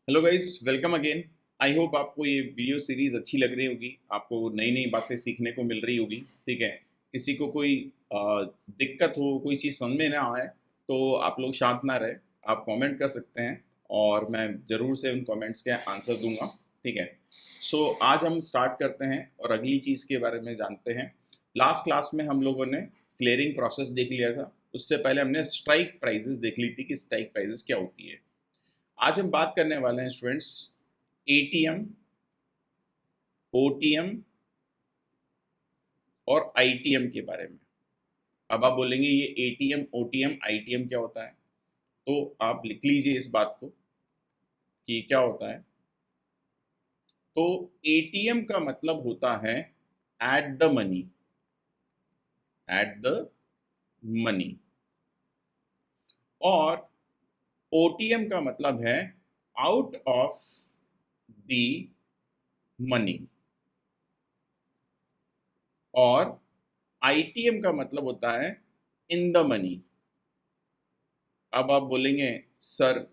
Hello guys, welcome again. I hope आपको ये video series अच्छी लग रही होगी, आपको नई नई बातें सीखने को मिल रही होगी। ठीक है। किसी को कोई दिक्कत हो, कोई चीज़ समझ में ना आए तो आप लोग शांत ना रहे, आप कमेंट कर सकते हैं और मैं ज़रूर से उन कमेंट्स के आंसर दूंगा। ठीक है। सो आज हम स्टार्ट करते हैं और अगली चीज़ के बारे में जानते हैं। लास्ट क्लास में हम लोगों ने क्लियरिंग प्रोसेस देख लिया था। उससे पहले हमने स्ट्राइक प्राइजेस देख ली थी कि स्ट्राइक प्राइजेस क्या होती है। आज हम बात करने वाले हैं स्टूडेंट्स एटीएम, ओटीएम और आईटीएम के बारे में। अब आप बोलेंगे ये एटीएम, ओटीएम, आईटीएम क्या होता है, तो आप लिख लीजिए इस बात को कि क्या होता है। तो एटीएम का मतलब होता है at the money, at the money. और ओटीएम का मतलब है आउट ऑफ द मनी। और आईटीएम का मतलब होता है इन द मनी। अब आप बोलेंगे सर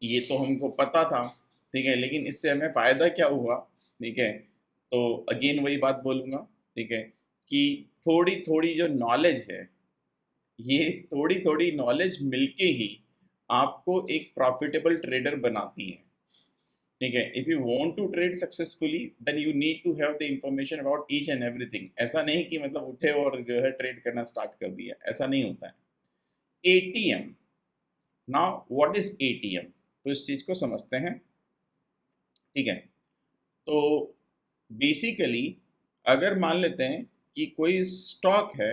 ये तो हमको पता था, ठीक है, लेकिन इससे हमें फ़ायदा क्या हुआ। ठीक है। तो अगेन वही बात बोलूँगा, ठीक है, कि थोड़ी थोड़ी जो नॉलेज है, ये थोड़ी थोड़ी नॉलेज मिलके ही आपको एक प्रॉफिटेबल ट्रेडर बनाती है। ठीक है। If you want to trade successfully then you need to have the information about each and everything. ऐसा नहीं कि मतलब उठे और जो है ट्रेड करना स्टार्ट कर दिया, ऐसा नहीं होता है। ATM, now what is ATM, तो इस चीज़ को समझते हैं। ठीक है। तो बेसिकली अगर मान लेते हैं कि कोई स्टॉक है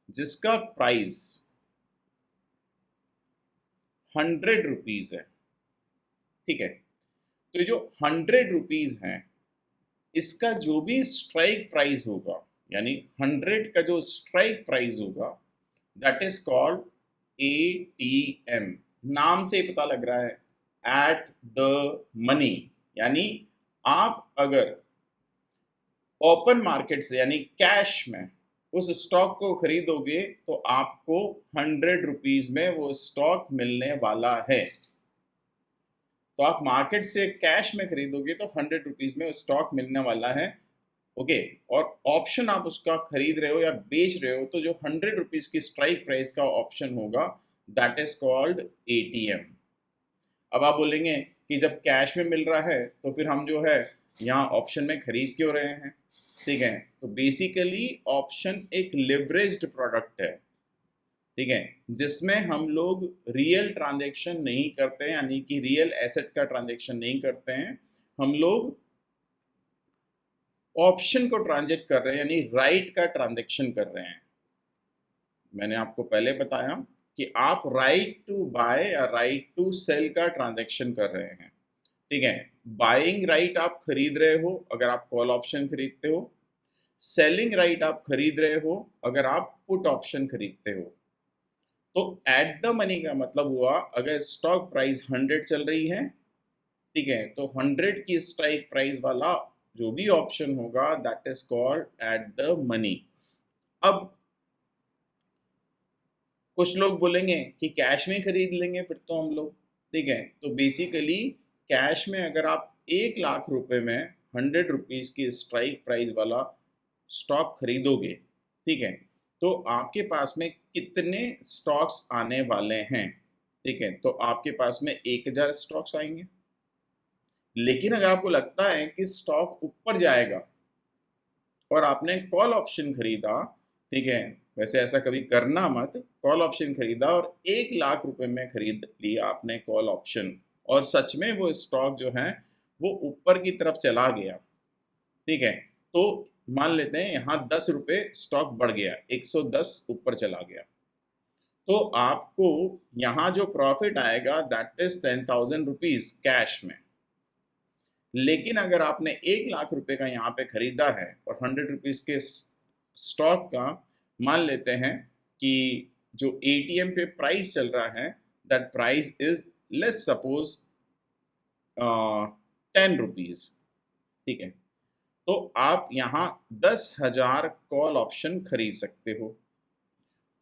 जिसका प्राइस 100 रुपीज़ है। ठीक है। तो जो 100 रुपीज़ है, इसका जो भी स्ट्राइक प्राइस होगा, यानी 100 का जो स्ट्राइक प्राइस होगा, दैट इज कॉल्ड एटीएम। नाम से ही पता लग रहा है एट द मनी। यानी आप अगर ओपन मार्केट से यानी कैश में उस स्टॉक को खरीदोगे तो आपको 100 रुपीज़ में वो स्टॉक मिलने वाला है। तो आप मार्केट से कैश में खरीदोगे तो 100 रुपीज़ में स्टॉक मिलने वाला है। ओके। और ऑप्शन आप उसका खरीद रहे हो या बेच रहे हो, तो जो 100 रुपीज़ की स्ट्राइक प्राइस का ऑप्शन होगा दैट इज कॉल्ड एटीएम। अब आप बोलेंगे कि जब कैश में मिल रहा है तो फिर हम जो है यहाँ ऑप्शन में खरीद क्यों रहे हैं। ठीक है। तो बेसिकली ऑप्शन एक लिवरेज्ड प्रोडक्ट है। ठीक है। जिसमें हम लोग रियल ट्रांजैक्शन नहीं करते हैं, यानी कि रियल एसेट का ट्रांजैक्शन नहीं करते हैं, हम लोग ऑप्शन को ट्रांजेक्ट कर रहे हैं, यानी राइट का ट्रांजैक्शन कर रहे हैं। मैंने आपको पहले बताया कि आप राइट टू बाय या राइट टू सेल का ट्रांजैक्शन कर रहे हैं। ठीक है। बाइंग राइट आप खरीद रहे हो अगर आप कॉल ऑप्शन खरीदते हो, सेलिंग राइट आप खरीद रहे हो अगर आप पुट ऑप्शन खरीदते हो। तो एट द मनी का मतलब हुआ अगर स्टॉक प्राइस 100 चल रही है, ठीक है, तो 100 की स्ट्राइक प्राइस वाला जो भी ऑप्शन होगा that is called at the money. अब कुछ लोग बोलेंगे कि कैश में खरीद लेंगे फिर तो हम लोग। ठीक है। तो बेसिकली कैश में अगर आप 1 लाख रुपए में 100 रुपीज़ की स्ट्राइक प्राइस वाला स्टॉक खरीदोगे, ठीक है, तो आपके पास में कितने स्टॉक्स आने वाले हैं। ठीक है। तो आपके पास में 1000 स्टॉक्स आएंगे। लेकिन अगर आपको लगता है कि स्टॉक ऊपर जाएगा और आपने कॉल ऑप्शन खरीदा, ठीक है, वैसे ऐसा कभी करना मत, कॉल ऑप्शन खरीदा और 1 लाख रुपए में खरीद लिया आपने कॉल ऑप्शन, और सच में वो स्टॉक जो है वो ऊपर की तरफ चला गया। ठीक है। तो मान लेते हैं यहाँ 10 रुपये स्टॉक बढ़ गया, 110 ऊपर चला गया, तो आपको यहाँ जो प्रॉफिट आएगा दैट इज 10,000 रुपीज कैश में। लेकिन अगर आपने 1 लाख रुपए का यहाँ पे खरीदा है और 100 रुपीज़ के स्टॉक का मान लेते हैं कि जो एटीएम पे प्राइस चल रहा है that price is less suppose 10 rupees. ठीक है। तो आप यहाँ 10,000 कॉल ऑप्शन खरीद सकते हो।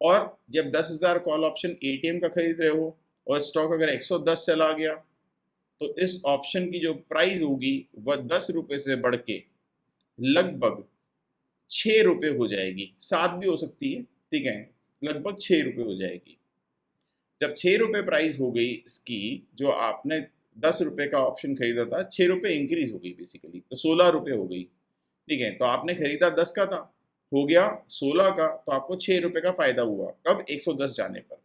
और जब 10,000 कॉल ऑप्शन एटीएम का खरीद रहे हो और स्टॉक अगर 110 चला गया, तो इस ऑप्शन की जो प्राइस होगी वह 10 रुपये से बढ़ के लगभग 6 रुपये हो जाएगी, 7 भी हो सकती है, ठीक है, लगभग 6 रुपये हो जाएगी। जब 6 रुपये प्राइस हो गई इसकी, जो आपने 10 रुपये का ऑप्शन खरीदा था, 6 रुपये इंक्रीज हो गई बेसिकली, तो 16 रुपये हो गई, ठीक है। तो आपने खरीदा 10 का था, हो गया 16 का, तो आपको 6 रुपये का फायदा हुआ, कब 110 जाने पर।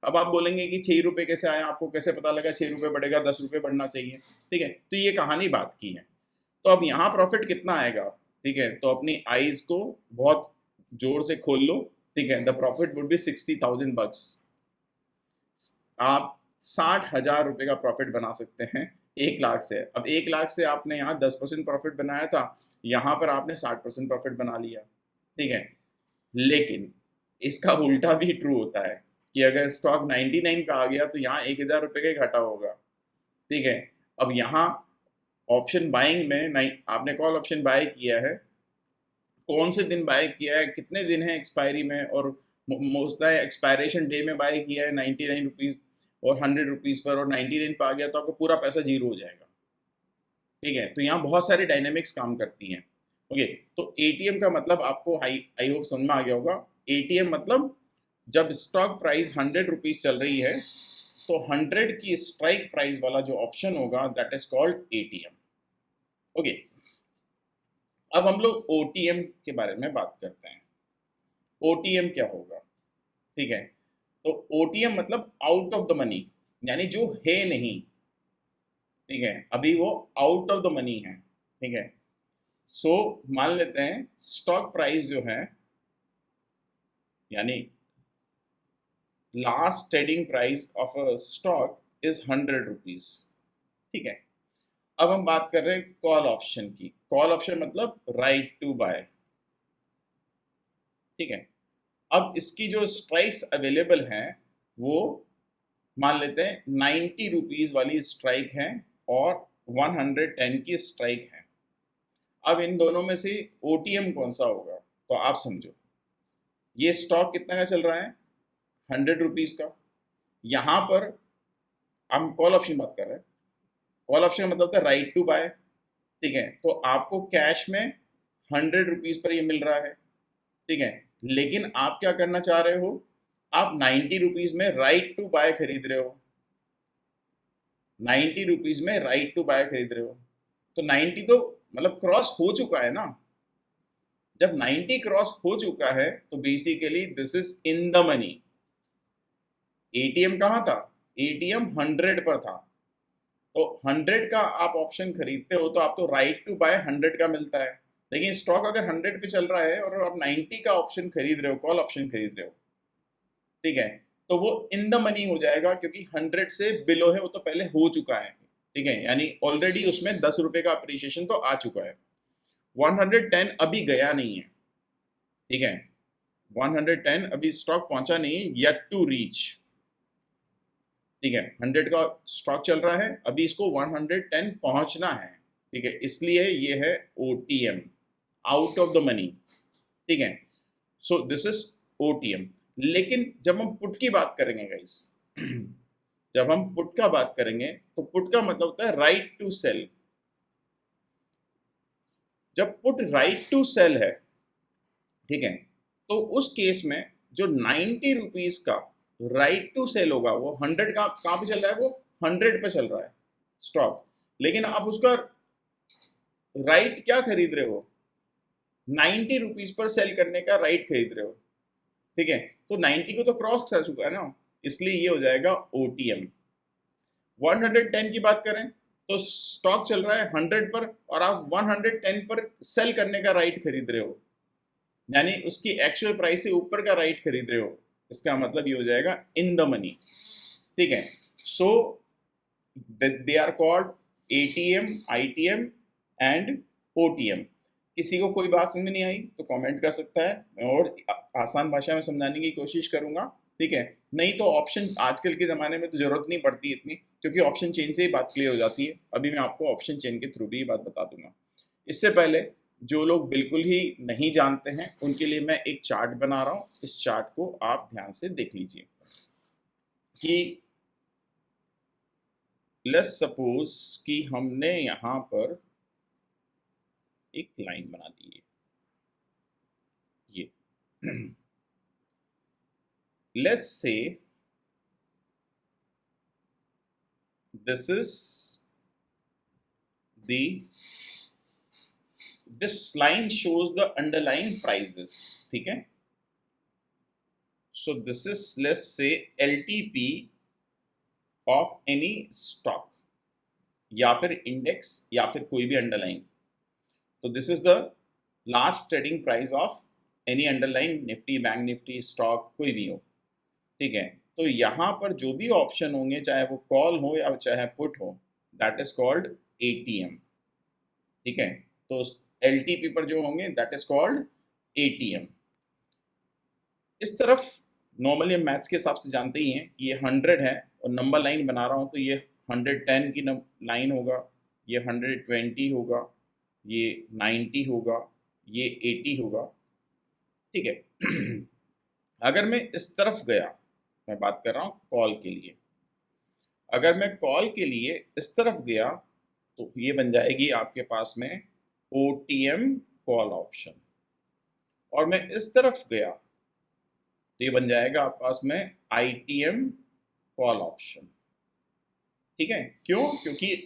अब आप बोलेंगे कि 6 रुपये कैसे आया, आपको कैसे पता लगा 6 रुपये बढ़ेगा, 10 रुपये बढ़ना चाहिए, ठीक है। तो ये कहानी बात की है। तो अब यहाँ प्रॉफिट कितना आएगा, ठीक है, तो अपनी आईज को बहुत जोर से खोल लो, ठीक है। द प्रॉफिट वुड बी 60,000 बक्स। आप 60,000 रुपये का प्रॉफिट बना सकते हैं 1 लाख से। अब 1 लाख से आपने यहाँ 10% प्रॉफिट बनाया था, यहाँ पर आपने 60% प्रॉफिट बना लिया, ठीक है। लेकिन इसका उल्टा भी ट्रू होता है कि अगर स्टॉक 99 का आ गया तो यहाँ 1,000 रुपये का ही घाटा होगा, ठीक है। अब यहाँ ऑप्शन बाइंग में नहीं, आपने कॉल ऑप्शन बाय किया है, कौन से दिन बाय किया है, कितने दिन है एक्सपायरी में, और मोस्ट एक्सपायरेशन डे में बाय किया है 99 रुपीज़ और 100 रुपीज़ पर, और 99 पर आ गया तो आपको पूरा पैसा जीरो हो जाएगा, ठीक है। तो यहाँ बहुत सारी डायनेमिक्स काम करती हैं। ओके, तो एटीएम का मतलब आपको आई होप समझ में आ गया होगा। एटीएम मतलब जब स्टॉक प्राइस 100 रुपीज़ चल रही है तो 100 की स्ट्राइक प्राइस वाला जो ऑप्शन होगा that is called ATM. Okay, अब हम लोग ओटीएम के बारे में बात करते हैं। ओटीएम क्या होगा, ठीक है। तो ओटीएम मतलब आउट ऑफ द मनी, यानी जो है नहीं, ठीक है, अभी वो आउट ऑफ द मनी है, ठीक है। सो मान लेते हैं स्टॉक प्राइस जो है, यानी last trading price of a stock is 100 rupees, ठीक है। अब हम बात कर रहे हैं कॉल ऑप्शन की। कॉल ऑप्शन मतलब राइट टू बाय, ठीक है। अब इसकी जो स्ट्राइक्स अवेलेबल हैं वो मान लेते हैं 90 रुपीज वाली स्ट्राइक है और 110 की स्ट्राइक है। अब इन दोनों में से ओटीएम कौन सा होगा, तो आप समझो ये स्टॉक कितना का चल रहा है, 100 रुपीज का। यहाँ पर हम कॉल ऑप्शन बात कर रहे हैं, कॉल ऑप्शन मतलब होता है राइट टू बाय, ठीक है। तो आपको कैश में 100 रुपीज पर ये मिल रहा है, ठीक है। लेकिन आप क्या करना चाह रहे हो, आप 90 रुपीज में राइट टू बाय खरीद रहे हो, 90 रुपीज में राइट टू बाय खरीद रहे हो। तो 90 तो मतलब क्रॉस हो चुका है ना। जब 90 क्रॉस हो चुका है तो basically this is in the money. ATM कहाँ था, एटीएम 100 पर था, तो 100 का आप ऑप्शन खरीदते हो तो आप तो राइट टू बाय 100 का मिलता है। लेकिन स्टॉक अगर 100 पे चल रहा है और आप 90 का ऑप्शन खरीद रहे हो, कॉल ऑप्शन खरीद रहे हो, ठीक है, तो वो इन द मनी हो जाएगा क्योंकि 100 से बिलो है, वो तो पहले हो चुका है, ठीक है। यानी ऑलरेडी उसमें 10 रुपए का अप्रिशिएशन तो आ चुका है। 110 अभी गया नहीं है, ठीक है, 110 अभी स्टॉक पहुंचा नहीं है, येट टू रीच, ठीक है। 100 का स्टॉक चल रहा है, अभी इसको 110 पहुंचना है, ठीक है, इसलिए ये है OTM, out of the money, ठीक है। So this is OTM. लेकिन जब हम पुट की बात करेंगे गाइस, जब हम पुट का बात करेंगे तो पुट का मतलब होता है राइट टू सेल। जब पुट राइट टू सेल है, ठीक है, तो उस केस में जो 90 रुपीज का राइट टू सेल होगा वो 100 का कहाँ पे चल रहा है, वो 100 पे चल रहा है स्टॉक, लेकिन आप उसका राइट क्या खरीद रहे हो, 90 रुपीज पर सेल करने का राइट खरीद रहे हो, ठीक है। तो 90 को तो क्रॉस कर चुका है ना, इसलिए ये हो जाएगा ओटीएम। 110 की बात करें तो स्टॉक चल रहा है 100 पर और आप 110 पर सेल करने का राइट खरीद रहे हो, यानी उसकी एक्चुअल प्राइस से ऊपर का राइट खरीद रहे हो। इसका मतलब ये हो जाएगा इन द मनी, ठीक है। So they are called ATM, ITM and OTM. किसी को कोई बात समझ नहीं आई तो कमेंट कर सकता है, मैं और आसान भाषा में समझाने की कोशिश करूंगा, ठीक है। नहीं तो ऑप्शन आजकल के ज़माने में तो ज़रूरत नहीं पड़ती इतनी, क्योंकि ऑप्शन चेन से ही बात क्लियर हो जाती है। अभी मैं आपको ऑप्शन चेन के थ्रू भी ये बात बता दूंगा। इससे पहले जो लोग बिल्कुल ही नहीं जानते हैं उनके लिए मैं एक चार्ट बना रहा हूँ, इस चार्ट को आप ध्यान से देख लीजिए कि लेट्स सपोज कि हमने यहां पर एक लाइन बना दी है ये let's say this is the this line shows the underlying prices, ठीक है. So this is, let's say, LTP of any stock या फिर इंडेक्स या फिर कोई भी अंडरलाइन. तो this is the last trading price of any underline, Nifty, bank Nifty, stock, कोई भी हो, ठीक है. तो यहाँ पर जो भी ऑप्शन होंगे, चाहे वो कॉल हो या चाहे पुट हो, दैट इज कॉल्ड ATM, ठीक है. तो LTP पर जो होंगे दैट इज कॉल्ड ATM. इस तरफ नॉर्मली हम मैथ्स के हिसाब से जानते ही हैं कि ये 100 है और नंबर लाइन बना रहा हूँ तो ये 110 की लाइन होगा, ये 120 होगा, ये 90 होगा, ये 80 होगा, ठीक है. अगर मैं इस तरफ गया, मैं बात कर रहा हूँ कॉल के लिए, अगर मैं कॉल के लिए इस तरफ गया तो ये बन जाएगी आपके पास में OTM कॉल ऑप्शन, और मैं इस तरफ गया तो ये बन जाएगा आपके पास में ITM कॉल ऑप्शन, ठीक है. क्यों? क्योंकि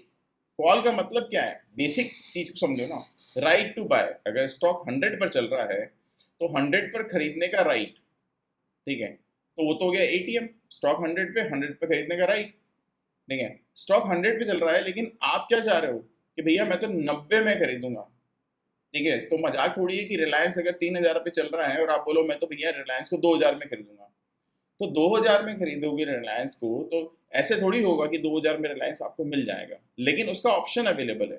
कॉल का मतलब क्या है, बेसिक चीज को समझो ना, राइट टू बाय. अगर स्टॉक 100 पर चल रहा है तो 100 पर खरीदने का राइट, ठीक है. तो वो तो हो गया ATM, स्टॉक 100 पे खरीदने का राइट, ठीक है. स्टॉक 100 पे चल रहा है लेकिन आप क्या चाह रहे हो कि भैया मैं तो 90 में खरीदूंगा, ठीक है. तो मजाक थोड़ी है कि रिलायंस अगर 3000 पे चल रहा है और आप बोलो मैं तो भैया रिलायंस को 2000 में खरीदूंगा, तो 2000 में खरीदोगे रिलायंस को तो ऐसे थोड़ी होगा कि 2000 में रिलायंस आपको मिल जाएगा, लेकिन उसका ऑप्शन अवेलेबल है,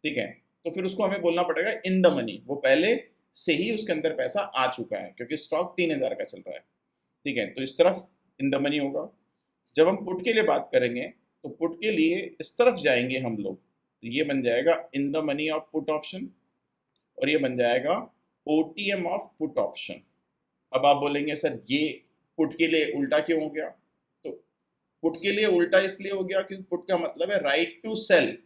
ठीक है. तो फिर उसको हमें बोलना पड़ेगा इन द मनी, वो पहले से ही उसके अंदर पैसा आ चुका है क्योंकि स्टॉक 3000 का चल रहा है, ठीक है. तो इस तरफ इन द मनी होगा. जब हम पुट के लिए बात करेंगे तो पुट के लिए इस तरफ जाएंगे हम लोग, तो ये बन जाएगा इन the money of put option, और ये बन जाएगा OTM ऑफ पुट ऑप्शन. अब आप बोलेंगे सर ये पुट के लिए उल्टा क्यों हो गया? तो पुट के लिए उल्टा इसलिए हो गया क्योंकि पुट का मतलब है राइट टू सेल.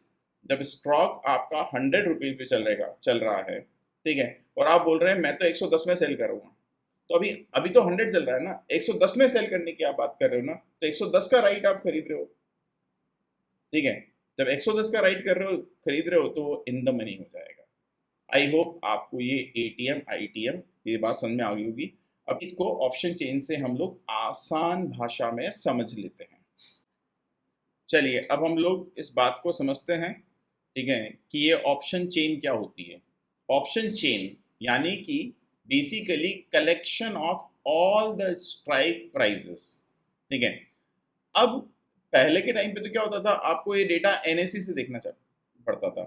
जब स्टॉक आपका 100 रुपीज पे चल रहा है, ठीक है, और आप बोल रहे हैं मैं तो 110 में सेल करूंगा, तो अभी अभी तो 100 चल रहा है ना, 110 में सेल करने की आप बात कर रहे हो ना, तो 110 का राइट आप खरीद रहे हो, ठीक है. जब 110 का राइट खरीद रहे हो तो इन द मनी हो जाएगा. आई होप आपको ये ATM ITM ये बात समझ में आ गई होगी. अब इसको ऑप्शन चेन से हम लोग आसान भाषा में समझ लेते हैं. चलिए अब हम लोग इस बात को समझते हैं, ठीक है, कि ये ऑप्शन चेन क्या होती है. ऑप्शन चेन यानी कि basically collection of all the strike prices, ठीक है. अब पहले के टाइम पे तो क्या होता था, आपको ये डेटा NSE से देखना पड़ता था,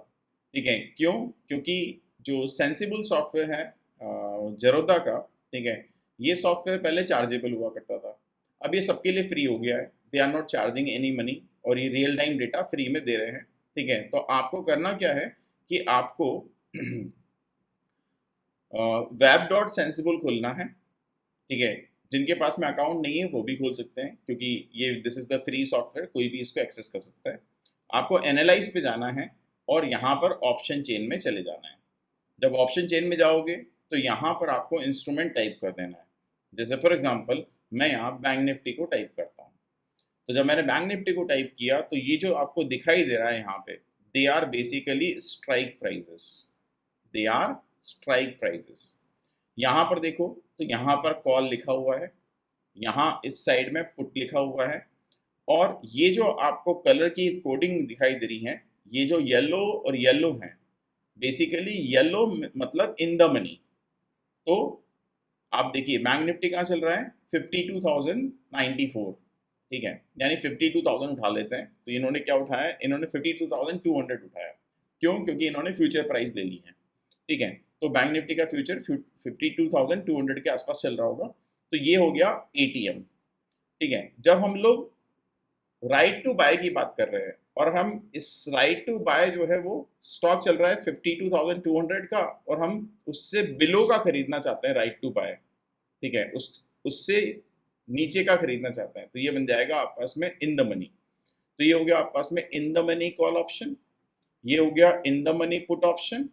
ठीक है. क्यों? क्योंकि जो सेंसिबल सॉफ्टवेयर है जेरोदा का, ठीक है, ये सॉफ्टवेयर पहले चार्जेबल हुआ करता था. अब ये सबके लिए फ्री हो गया है, they are not charging any money, और ये रियल टाइम डेटा फ्री में दे रहे हैं, ठीक है. तो आपको करना क्या है कि आपको web.sensible खोलना है, ठीक है. जिनके पास में अकाउंट नहीं है वो भी खोल सकते हैं क्योंकि ये this is the free software, कोई भी इसको एक्सेस कर सकता है. आपको एनालाइज पे जाना है और यहाँ पर ऑप्शन चेन में चले जाना है. जब ऑप्शन चेन में जाओगे तो यहाँ पर आपको इंस्ट्रूमेंट टाइप कर देना है. जैसे फॉर एग्जांपल मैं यहाँ बैंक निफ्टी को टाइप करता हूँ, तो जब मैंने बैंक निफ्टी को टाइप किया तो ये जो आपको दिखाई दे रहा है यहाँ पे, they are basically strike prices, they are strike prices. यहाँ पर देखो तो यहाँ पर कॉल लिखा हुआ है, यहाँ इस साइड में पुट लिखा हुआ है, और ये जो आपको कलर की कोडिंग दिखाई दे रही है, ये जो येलो और येलो है, बेसिकली येलो मतलब इन द मनी. तो आप देखिए बैंक निफ्टी कहाँ चल रहा है, 52,094, ठीक है, यानी 52,000 उठा लेते हैं. तो इन्होंने क्या उठाया, इन्होंने 52,200 उठाया. क्यों? क्योंकि इन्होंने फ्यूचर प्राइस ले ली है, ठीक है. तो बैंक निफ्टी का फ्यूचर 52,200 के आसपास चल रहा होगा. तो ये हो गया ATM, ठीक है. जब हम लोग राइट टू बाय की बात कर रहे हैं और हम इस राइट टू बाय जो है वो स्टॉक चल रहा है 52,200 का, और हम उससे बिलो का खरीदना चाहते हैं राइट टू बाय, ठीक है, उससे नीचे का खरीदना चाहते हैं, तो ये बन जाएगा आपस में इन द मनी. तो ये हो गया आपके पास में इन द मनी कॉल ऑप्शन, ये हो गया इन द मनी पुट ऑप्शन,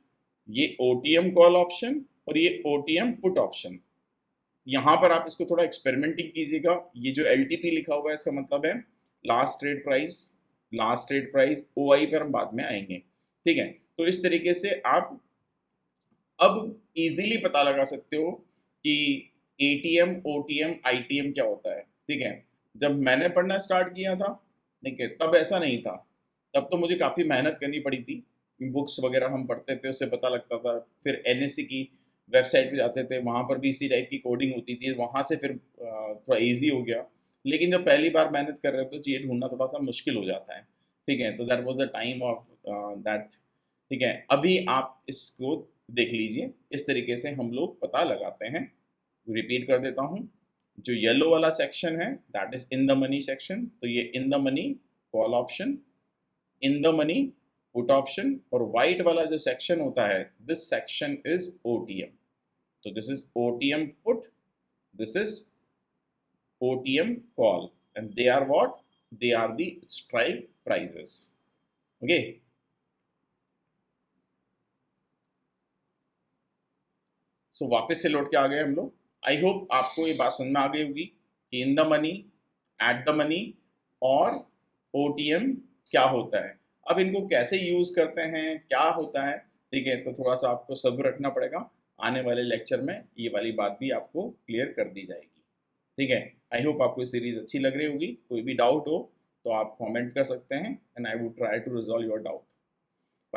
ये ओटीएम कॉल ऑप्शन और ये ओटीएम पुट ऑप्शन। यहाँ पर आप इसको थोड़ा एक्सपेरिमेंटिंग कीजिएगा। ये जो एलटीपी लिखा हुआ है इसका मतलब है last trade price, last trade price. OI पर हम बाद में आएंगे, ठीक है। तो इस तरीके से आप अब इजीली पता लगा सकते हो कि एटीएम, ओटीएम, आईटीएम क्या होता है, ठीक है। जब मैंने पढ़ना स्टार्ट किया था, ठीक है, तब ऐसा नहीं था। तब तो मुझे काफ़ी मेहनत करनी पड़ी थी। बुक्स वगैरह हम पढ़ते थे, उससे पता लगता था। फिर एनएससी की वेबसाइट पे जाते थे, वहाँ पर भी इसी टाइप की कोडिंग होती थी। वहाँ से फिर थोड़ा इजी हो गया। लेकिन जब पहली बार मेहनत कर रहे हो तो चीज़ें ढूंढना थोड़ा सा मुश्किल हो जाता है, ठीक है। तो that was the time of that, ठीक है। अभी आप इसको देख लीजिए, इस तरीके से हम लोग पता लगाते हैं। रिपीट कर देता हूँ, जो येलो वाला सेक्शन है that is in the money section. तो ये in the money call option, in the money put option, और वाइट वाला जो सेक्शन होता है दिस सेक्शन इज ओटीएम। तो this is OTM put, this is OTM call, and they are what, they are the strike prices. Okay, so वापस से लौट के आ गए हम लोग। आई होप आपको ये बात समझ में आ गई होगी कि इन the money, at the money और ओटीएम क्या होता है। अब इनको कैसे यूज़ करते हैं, क्या होता है, ठीक है, तो थोड़ा सा आपको सब्र रखना पड़ेगा। आने वाले लेक्चर में ये वाली बात भी आपको क्लियर कर दी जाएगी, ठीक है। आई होप आपको ये सीरीज़ अच्छी लग रही होगी। कोई भी डाउट हो तो आप कमेंट कर सकते हैं, and I would try to resolve your doubt.